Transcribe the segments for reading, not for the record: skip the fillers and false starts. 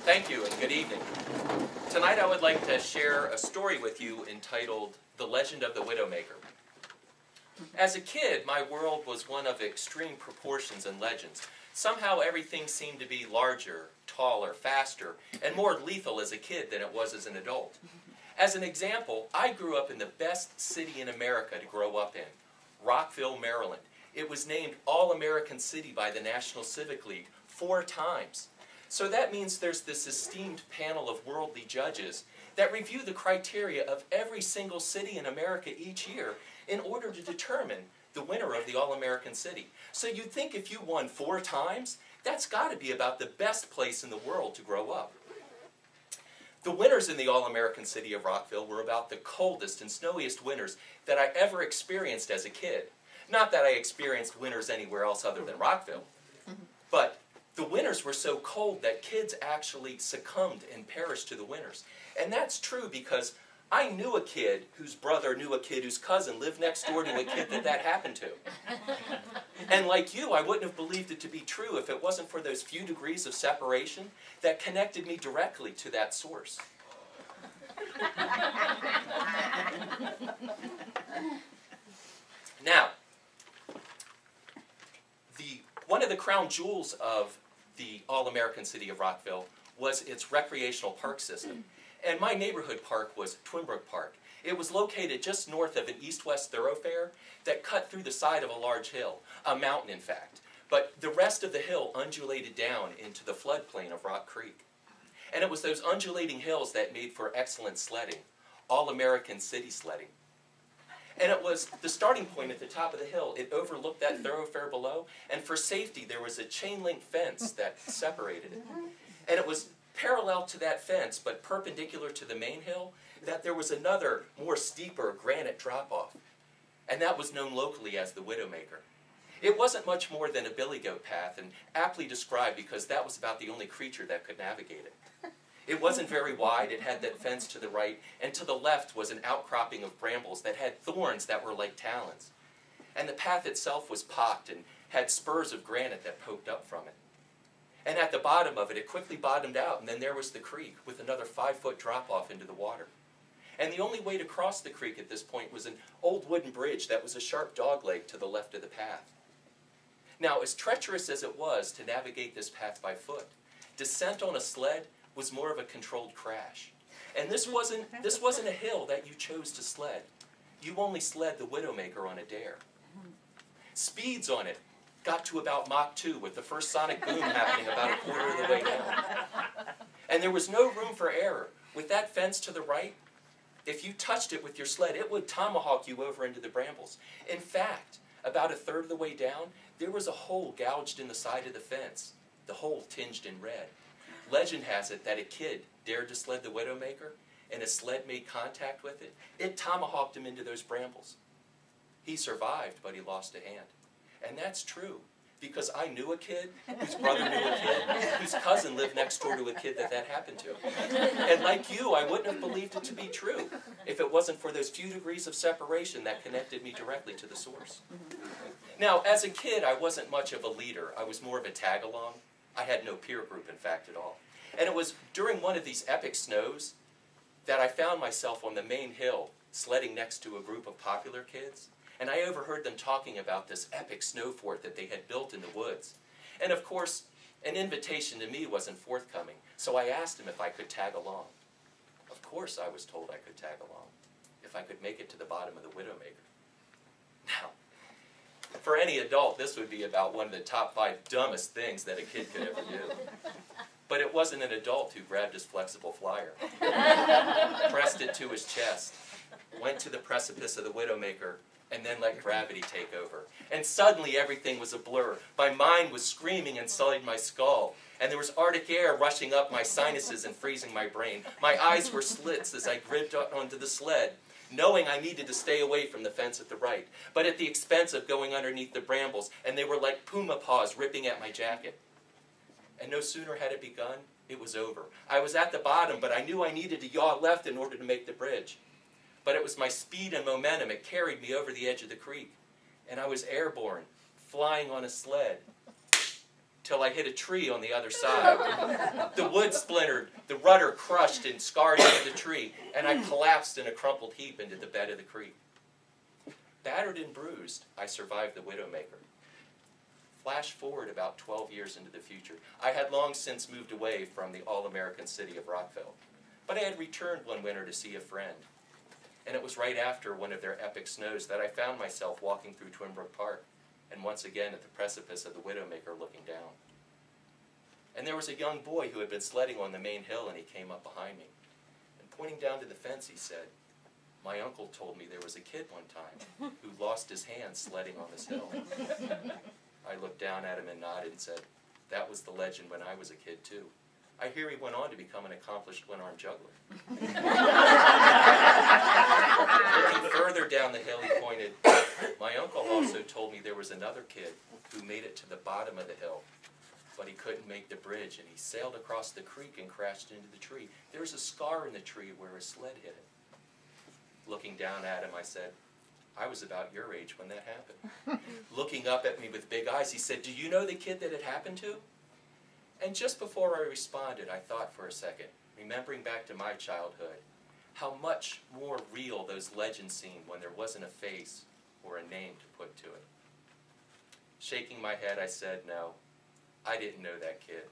Thank you and good evening. Tonight I would like to share a story with you entitled The Legend of the Widowmaker. As a kid, my world was one of extreme proportions and legends. Somehow everything seemed to be larger, taller, faster, and more lethal as a kid than it was as an adult. As an example, I grew up in the best city in America to grow up in, Rockville, Maryland. It was named All-American City by the National Civic League 4 times. So that means there's this esteemed panel of worldly judges that review the criteria of every single city in America each year in order to determine the winner of the All-American City. So you'd think if you won 4 times, that's got to be about the best place in the world to grow up. The winners in the All-American City of Rockville were about the coldest and snowiest winters that I ever experienced as a kid. Not that I experienced winters anywhere else other than Rockville, but the winters were so cold that kids actually succumbed and perished to the winters. And that's true because I knew a kid whose brother knew a kid whose cousin lived next door to a kid that happened to. And like you, I wouldn't have believed it to be true if it wasn't for those few degrees of separation that connected me directly to that source. Now, one of the crown jewels of the All-American City of Rockville was its recreational park system. And my neighborhood park was Twinbrook Park. It was located just north of an east-west thoroughfare that cut through the side of a large hill, a mountain in fact. But the rest of the hill undulated down into the floodplain of Rock Creek. And it was those undulating hills that made for excellent sledding, All-American City sledding. And it was the starting point at the top of the hill. It overlooked that thoroughfare below, and for safety there was a chain-link fence that separated it. And it was parallel to that fence, but perpendicular to the main hill, that there was another, more steeper granite drop-off. And that was known locally as the Widowmaker. It wasn't much more than a billy goat path, and aptly described because that was about the only creature that could navigate it. It wasn't very wide, it had that fence to the right, and to the left was an outcropping of brambles that had thorns that were like talons. And the path itself was pocked and had spurs of granite that poked up from it. And at the bottom of it, it quickly bottomed out, and then there was the creek with another 5-foot drop-off into the water. And the only way to cross the creek at this point was an old wooden bridge that was a sharp dogleg to the left of the path. Now, as treacherous as it was to navigate this path by foot, descent on a sled was more of a controlled crash. And this wasn't a hill that you chose to sled. You only sled the Widowmaker on a dare. Speeds on it got to about Mach 2 with the first sonic boom happening about a quarter of the way down. And there was no room for error. With that fence to the right, if you touched it with your sled, it would tomahawk you over into the brambles. In fact, about a third of the way down, there was a hole gouged in the side of the fence, the hole tinged in red. Legend has it that a kid dared to sled the Widowmaker, and a sled made contact with it. It tomahawked him into those brambles. He survived, but he lost a hand. And that's true, because I knew a kid, whose brother knew a kid, whose cousin lived next door to a kid that happened to. And like you, I wouldn't have believed it to be true if it wasn't for those few degrees of separation that connected me directly to the source. Now, as a kid, I wasn't much of a leader. I was more of a tag-along. I had no peer group, in fact, at all. And it was during one of these epic snows that I found myself on the main hill sledding next to a group of popular kids. And I overheard them talking about this epic snow fort that they had built in the woods. And of course, an invitation to me wasn't forthcoming, so I asked them if I could tag along. Of course I was told I could tag along, if I could make it to the bottom of the Widowmaker. Now, for any adult, this would be about one of the top 5 dumbest things that a kid could ever do. But it wasn't an adult who grabbed his flexible flyer, pressed it to his chest, went to the precipice of the Widowmaker, and then let gravity take over. And suddenly everything was a blur. My mind was screaming inside my skull, and there was Arctic air rushing up my sinuses and freezing my brain. My eyes were slits as I gripped onto the sled, knowing I needed to stay away from the fence at the right, but at the expense of going underneath the brambles, and they were like puma paws ripping at my jacket. And no sooner had it begun, it was over. I was at the bottom, but I knew I needed to yaw left in order to make the bridge. But it was my speed and momentum. It carried me over the edge of the creek. And I was airborne, flying on a sled, till I hit a tree on the other side. The wood splintered, the rudder crushed and scarred into the tree, and I collapsed in a crumpled heap into the bed of the creek. Battered and bruised, I survived the Widowmaker. Flash forward about 12 years into the future. I had long since moved away from the all-American city of Rockville, but I had returned one winter to see a friend. And it was right after one of their epic snows that I found myself walking through Twinbrook Park, and once again at the precipice of the Widowmaker looking down. And there was a young boy who had been sledding on the main hill, and he came up behind me. And pointing down to the fence, he said, "My uncle told me there was a kid one time who lost his hand sledding on this hill." I looked down at him and nodded and said, "That was the legend when I was a kid too. I hear he went on to become an accomplished one-armed juggler." Looking further down the hill, he pointed, "My uncle also told me there was another kid who made it to the bottom of the hill, but he couldn't make the bridge, and he sailed across the creek and crashed into the tree. There's a scar in the tree where a sled hit it." Looking down at him, I said, "I was about your age when that happened." Looking up at me with big eyes, he said, "Do you know the kid that it happened to?" And just before I responded, I thought for a second, remembering back to my childhood, how much more real those legends seemed when there wasn't a face or a name to put to it. Shaking my head, I said, "No, I didn't know that kid.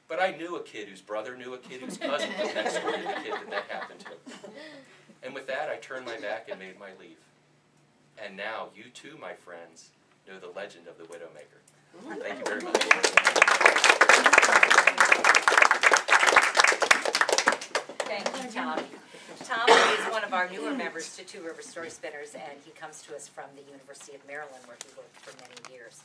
But I knew a kid whose brother knew a kid whose cousin was next door to the kid that happened to." And with that, I turned my back and made my leave. And now, you too, my friends, know the legend of the Widowmaker. Thank you very much. Thank you, Tom. Tom is one of our newer members to Two River Story Spinners, and he comes to us from the University of Maryland, where he worked for many years.